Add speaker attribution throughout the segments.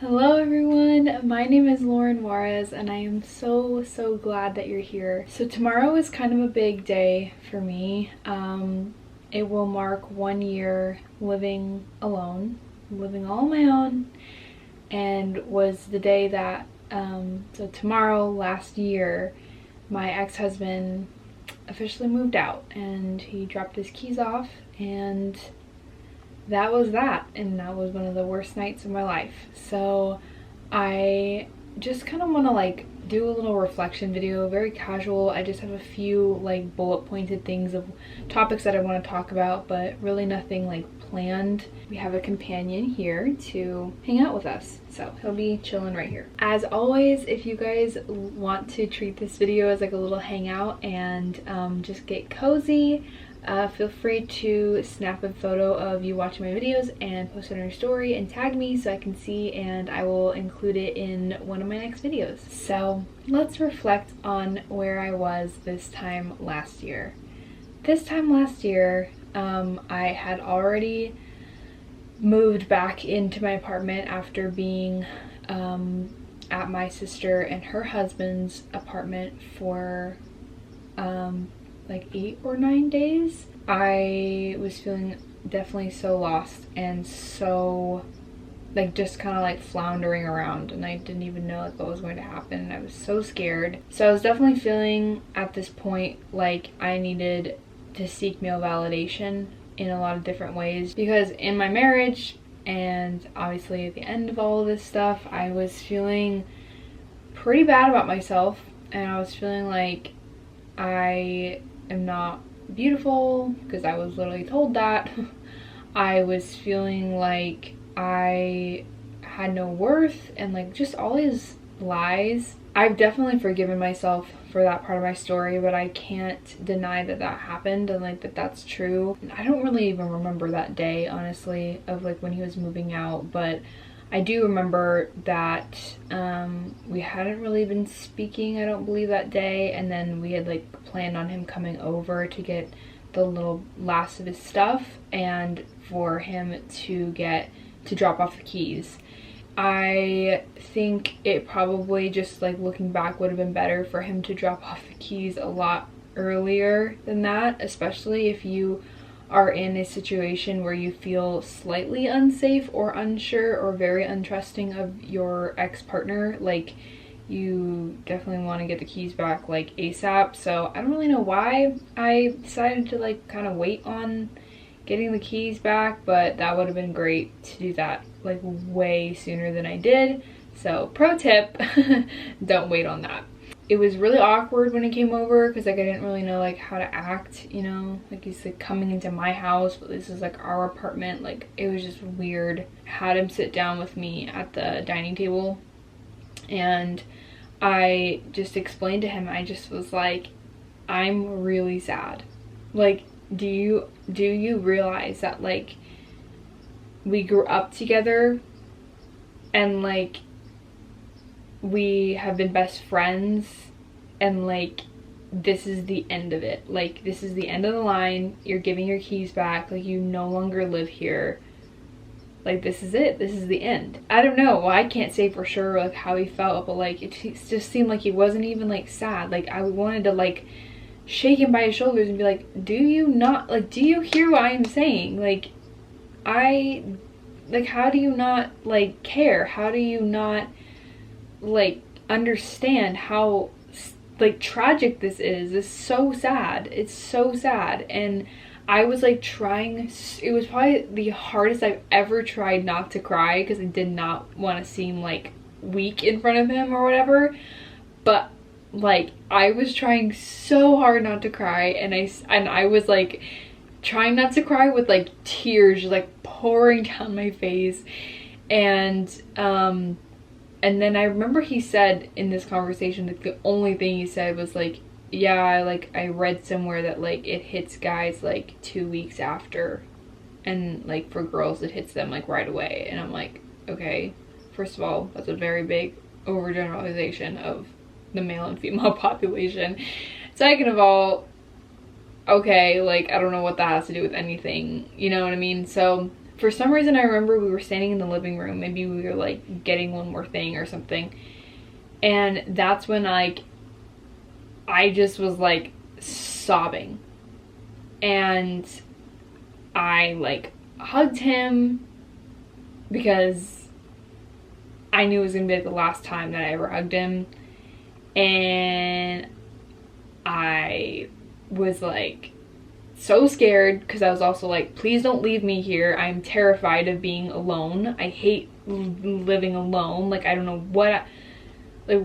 Speaker 1: Hello everyone, my name is Lauren Juarez and I am so glad that you're here. So tomorrow is kind of a big day for me. It will mark 1 year living alone, living all on my own, and was the day that, so tomorrow last year, my ex-husband officially moved out and he dropped his keys off, and that was that, and that was one of the worst nights of my life. So I just kind of want to like do a little reflection video, very casual. I just have a few like bullet pointed things of topics that I want to talk about, but really nothing like planned. We have a companion here to hang out with us, so he'll be chilling right here. As always, if you guys want to treat this video as like a little hangout and just get cozy, feel free to snap a photo of you watching my videos and post it on your story and tag me so I can see, and I will include it in one of my next videos. So let's reflect on where I was this time last year. This time last year, I had already moved back into my apartment after being at my sister and her husband's apartment for like 8 or 9 days. I was feeling definitely so lost and so like just kind of like floundering around, and I didn't even know like what was going to happen. I was so scared. So I was definitely feeling at this point like I needed to seek male validation in a lot of different ways, because in my marriage and obviously at the end of all of this stuff, I was feeling pretty bad about myself, and I was feeling like I am not beautiful because I was literally told that. I was feeling like I had no worth and like just all these lies. I've definitely forgiven myself for that part of my story, but I can't deny that that happened and like that that's true. I don't really even remember that day, honestly, of like when he was moving out, but I do remember that we hadn't really been speaking, I don't believe, that day, and then we had like planned on him coming over to get the little last of his stuff and for him to drop off the keys. I think it probably, just like looking back, would have been better for him to drop off the keys a lot earlier than that, especially if you are in a situation where you feel slightly unsafe or unsure or very untrusting of your ex-partner. Like, you definitely want to get the keys back like ASAP. So I don't really know why I decided to like kind of wait on getting the keys back, but that would have been great to do that like way sooner than I did. So pro tip, don't wait on that. It was really awkward when he came over because like I didn't really know like how to act, you know, like he's like coming into my house, but this is like our apartment. Like it was just weird. I had him sit down with me at the dining table and I just explained to him, I just was like, I'm really sad. Like, do you realize that like we grew up together and like we have been best friends, and like this is the end of it. Like this is the end of the line. You're giving your keys back. Like you no longer live here. Like this is it. This is the end. I don't know. Well, I can't say for sure like how he felt, but like it just seemed like he wasn't even like sad. Like I wanted to like shake him by his shoulders and be like, do you not like, do you hear what I'm saying? Like how do you not like care? How do you not like understand how like tragic this is? It's so sad. It's so sad. And I was like trying, it was probably the hardest I've ever tried not to cry because I did not want to seem like weak in front of him or whatever, but like I was trying so hard not to cry, and I was like trying not to cry with like tears just like pouring down my face. And then I remember he said in this conversation that the only thing he said was like, yeah, I read somewhere that like it hits guys like 2 weeks after, and like for girls it hits them like right away. And I'm like, okay, first of all, that's a very big overgeneralization of the male and female population. Second of all, okay, like I don't know what that has to do with anything, you know what I mean? So for some reason I remember we were standing in the living room, maybe we were like getting one more thing or something, and that's when like I just was like sobbing, and I like hugged him because I knew it was gonna be like the last time that I ever hugged him, and I was like so scared because I was also like, please don't leave me here. I'm terrified of being alone. I hate living alone. Like, I don't know what like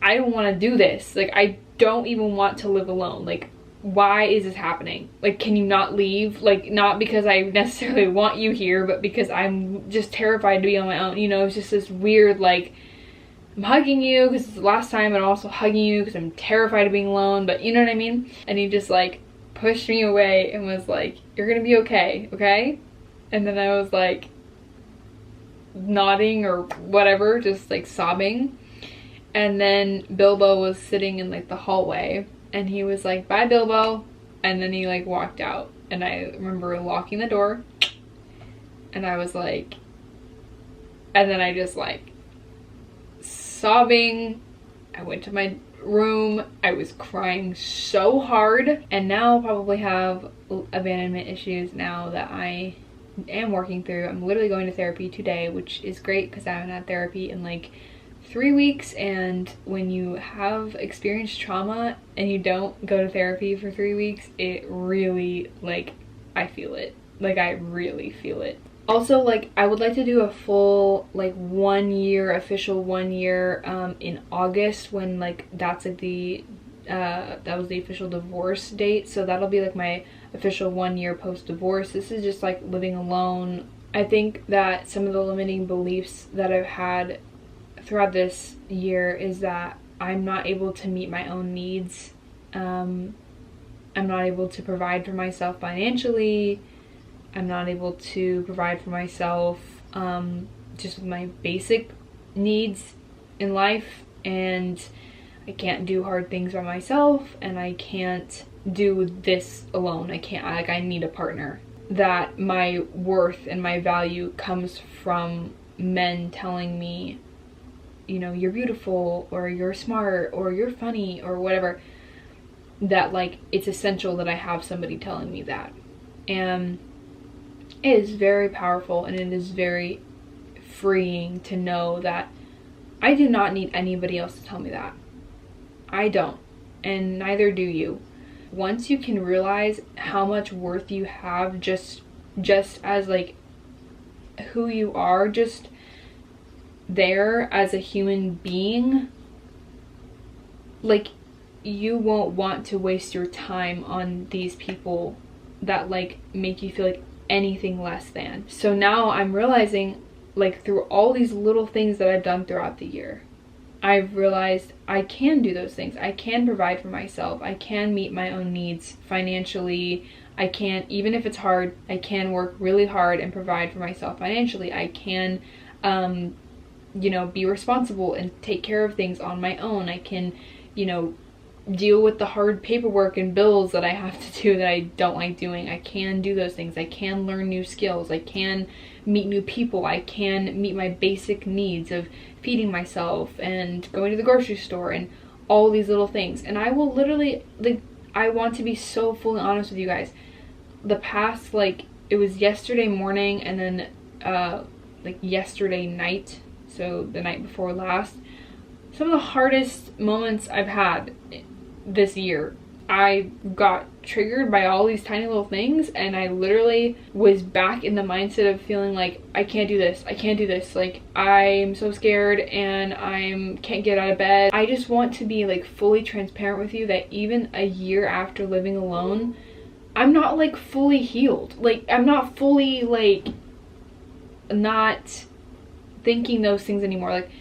Speaker 1: I don't want to do this. Like, I don't even want to live alone. Like, why is this happening? Like, can you not leave? Like, not because I necessarily want you here, but because I'm just terrified to be on my own. You know, it's just this weird, like, I'm hugging you because it's the last time, but I'm also hugging you because I'm terrified of being alone, but you know what I mean? And he just like pushed me away and was like, you're gonna be okay, okay? And then I was like nodding or whatever, just like sobbing. And then Bilbo was sitting in like the hallway, and he was like, bye Bilbo, and then he like walked out. And I remember locking the door, and I was like, and then I just like sobbing. I went to my room. I was crying so hard, and now I'll probably have abandonment issues now that I am working through. I'm literally going to therapy today, which is great because I haven't had therapy in like 3 weeks, and when you have experienced trauma and you don't go to therapy for 3 weeks, it really, like, I feel it. Like, I really feel it. Also, like, I would like to do a full, like, 1 year, official 1 year in August, when, like, that's, like, that was the official divorce date. So that'll be, like, my official 1 year post-divorce. This is just, like, living alone. I think that some of the limiting beliefs that I've had throughout this year is that I'm not able to meet my own needs. I'm not able to provide for myself financially. I'm not able to provide for myself just with my basic needs in life, and I can't do hard things by myself, and I can't do this alone. I need a partner. That my worth and my value comes from men telling me, you know, you're beautiful, or you're smart, or you're funny, or whatever. That, like, it's essential that I have somebody telling me that. And it is very powerful, and it is very freeing to know that I do not need anybody else to tell me that. I don't, and neither do you. Once you can realize how much worth you have just as, like, who you are, just there as a human being, like, you won't want to waste your time on these people that, like, make you feel like anything less than. So now I'm realizing, like, through all these little things that I've done throughout the year, I've realized I can do those things. I can provide for myself. I can meet my own needs financially. I can, even if it's hard, I can work really hard and provide for myself financially. I can, you know, be responsible and take care of things on my own. I can, you know, deal with the hard paperwork and bills that I have to do that I don't like doing. I can do those things. I can learn new skills. I can meet new people. I can meet my basic needs of feeding myself and going to the grocery store and all these little things. And I will literally, like, I want to be so fully honest with you guys. The past, like, it was yesterday morning and then like yesterday night, so the night before last, some of the hardest moments I've had this year. I got triggered by all these tiny little things, and I literally was back in the mindset of feeling like I can't do this, like I'm so scared and can't get out of bed. I just want to be, like, fully transparent with you that even a year after living alone, I'm not, like, fully healed. Like, I'm not fully, like, not thinking those things anymore. Like,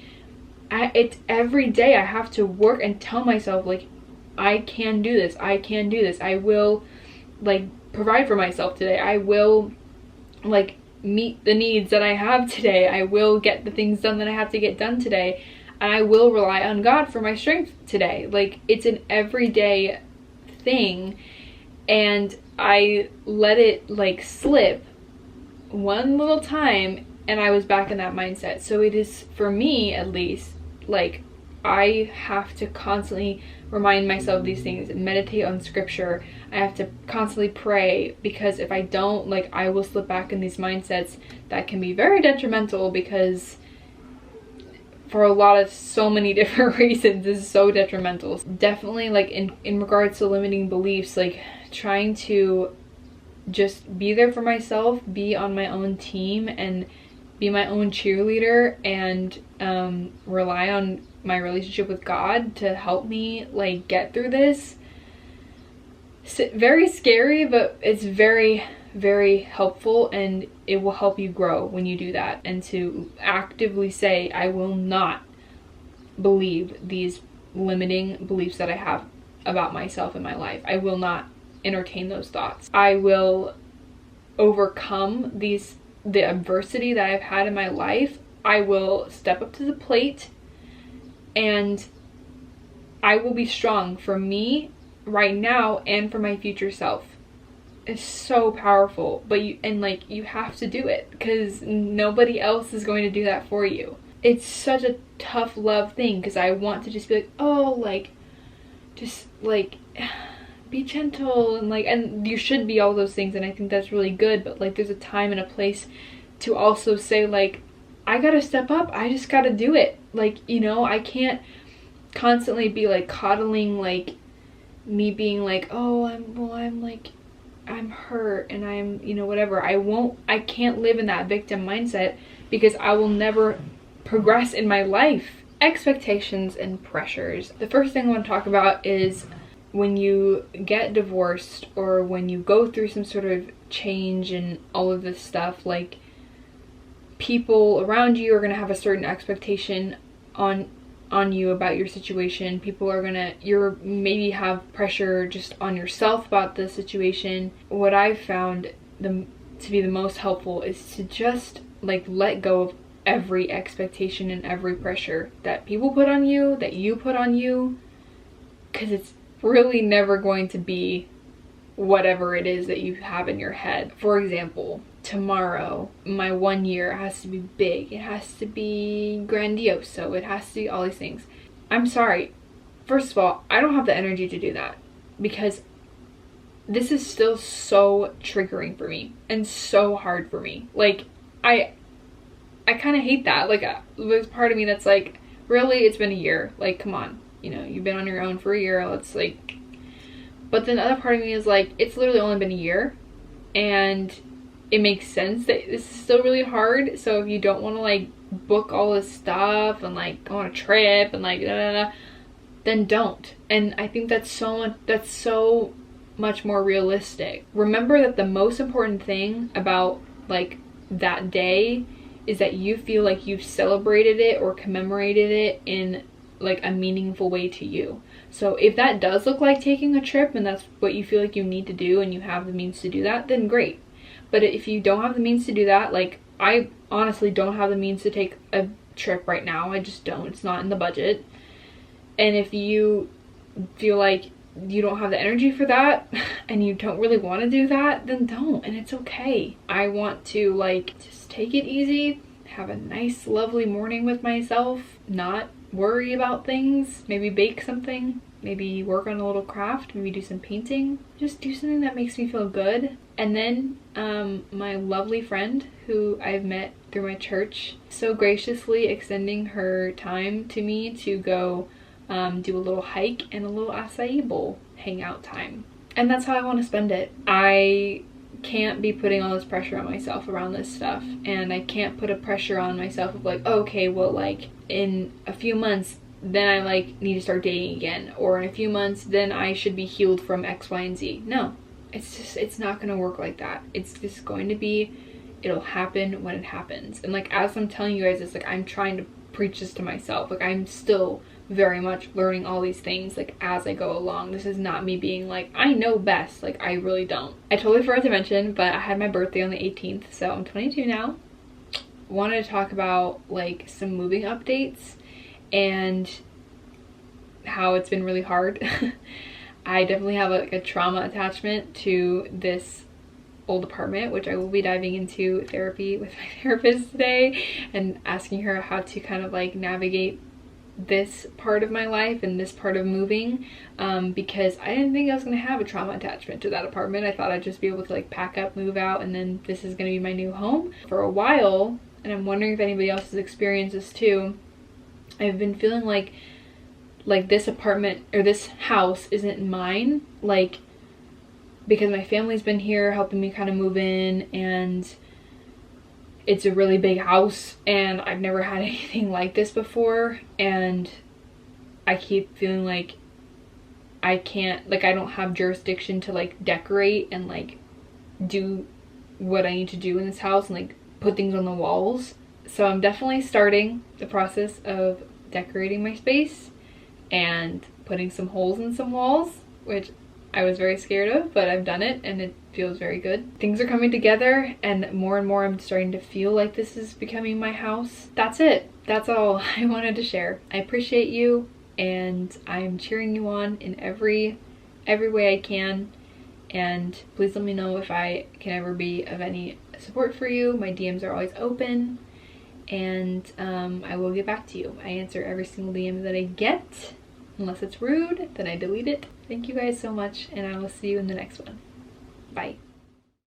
Speaker 1: it's every day I have to work and tell myself, like, I can do this, I can do this, I will, like, provide for myself today, I will, like, meet the needs that I have today, I will get the things done that I have to get done today, and I will rely on God for my strength today. Like, it's an everyday thing, and I let it, like, slip one little time and I was back in that mindset. So it is, for me at least, like, I have to constantly remind myself of these things, meditate on scripture. I have to constantly pray, because if I don't, like, I will slip back in these mindsets that can be very detrimental, because for a lot of so many different reasons is so detrimental. Definitely, like, in regards to limiting beliefs, like, trying to just be there for myself, be on my own team, and be my own cheerleader, and rely on my relationship with God to help me, like, get through this. Very scary, but it's very, very helpful, and it will help you grow when you do that. And to actively say, I will not believe these limiting beliefs that I have about myself and my life. I will not entertain those thoughts. I will overcome the adversity that I've had in my life. I will step up to the plate, and I will be strong for me right now and for my future self. It's so powerful, but you have to do it, because nobody else is going to do that for you. It's such a tough love thing, because I want to just be like, oh, like, just like, be gentle, and you should be all those things, and I think that's really good, but like, there's a time and a place to also say, like, I gotta step up, I just gotta do it. Like, you know, I can't constantly be like coddling, like, me being like, oh, I'm hurt and I'm, you know, whatever. I can't live in that victim mindset, because I will never progress in my life. Expectations and pressures. The first thing I want to talk about is when you get divorced, or when you go through some sort of change and all of this stuff, like, people around you are going to have a certain expectation on you about your situation. People are you're maybe have pressure just on yourself about the situation. What I've found to be the most helpful is to just, like, let go of every expectation and every pressure that people put on you, that you put on you, because it's really never going to be whatever it is that you have in your head. For example, tomorrow, my 1 year has to be big, it has to be grandiose, so it has to be all these things. I'm sorry, first of all, I don't have the energy to do that, because this is still so triggering for me and so hard for me. Like, I kind of hate that. Like, there's part of me that's like, really, it's been a year, like, come on, you know, you've been on your own for a year, let's, like. But then the other part of me is like, it's literally only been a year, and it makes sense that this is still really hard. So if you don't want to, like, book all this stuff and, like, go on a trip and, like, then don't. And I think that's so much more realistic. Remember that the most important thing about, like, that day is that you feel like you've celebrated it or commemorated it in, like, a meaningful way to you. So if that does look like taking a trip, and that's what you feel like you need to do, and you have the means to do that, then great. But if you don't have the means to do that, like, I honestly don't have the means to take a trip right now. I just don't. It's not in the budget. And if you feel like you don't have the energy for that, and you don't really want to do that, then don't, and it's okay. I want to, like, just take it easy, have a nice, lovely morning with myself, not worry about things, maybe bake something, maybe work on a little craft, maybe do some painting, just do something that makes me feel good. And then my lovely friend who I've met through my church, so graciously extending her time to me to go do a little hike and a little acai bowl hangout time. And that's how I want to spend it. I can't be putting all this pressure on myself around this stuff, and I can't put a pressure on myself of like, oh, okay, well, like, in a few months then I, like, need to start dating again, or in a few months then I should be healed from X, Y, and Z. No, it's not gonna work like that. It's just going to be, it'll happen when it happens. And, like, as I'm telling you guys this, like, I'm trying to preach this to myself. Like, I'm still very much learning all these things, like, as I go along. This is not me being like, I know best. Like, I really don't. I totally forgot to mention, but I had my birthday on the 18th, so I'm 22 now. Wanted to talk about, like, some moving updates and how it's been really hard. I definitely have, like, a trauma attachment to this old apartment, which I will be diving into therapy with my therapist today and asking her how to kind of like navigate this part of my life and this part of moving, because I didn't think I was going to have a trauma attachment to that apartment. I thought I'd just be able to like pack up, move out, and then this is going to be my new home for a while. And I'm wondering if anybody else has experienced this too. I've been feeling like this apartment or this house isn't mine, like, because my family's been here helping me kind of move in, and it's a really big house and I've never had anything like this before, and I keep feeling like I can't, like, I don't have jurisdiction to like decorate and like do what I need to do in this house and like put things on the walls. So I'm definitely starting the process of decorating my space and putting some holes in some walls, which I was very scared of, but I've done it and it feels very good. Things are coming together, and more I'm starting to feel like this is becoming my house. That's it. That's all I wanted to share. I appreciate you, and I'm cheering you on in every way I can. And please let me know if I can ever be of any support for you. My DMs are always open, and I will get back to you. I answer every single DM that I get. Unless it's rude, then I delete it. Thank you guys so much, and I will see you in the next one. Bye.